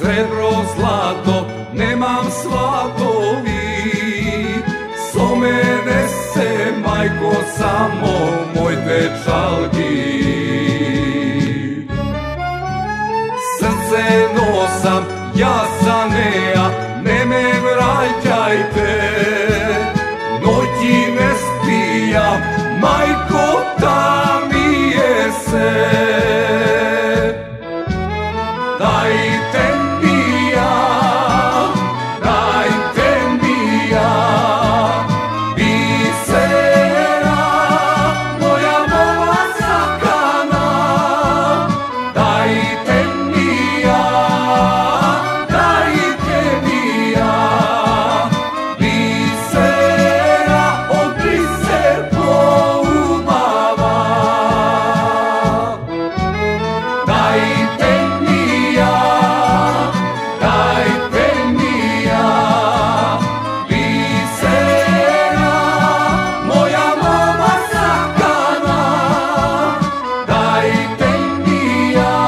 srebro, zlato, nemam svatovi. So mene se, majko, samo moj dečalgi. Srce nosam, ja za neja, ne me vraćajte. Noći ne spijam, majko, tamije se. Dajte mi ja, bisera, moja mova sakana. Dajte mi ja, bisera, od biser poumava. Dajte mi ja, bisera, moja mova sakana. Dajte mi ja,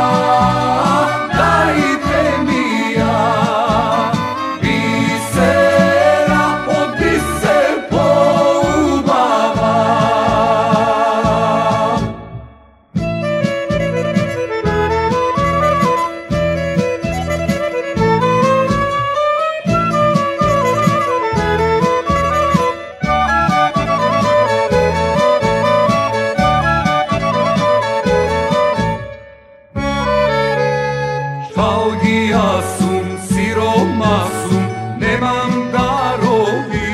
bisera, od biser poumava. Šalgija sum, siroma sum, nemam darovi.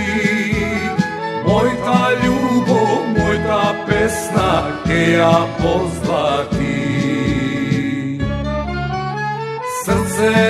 Moj ta ljubov, moj ta pesna, ke ja pozvati. Srce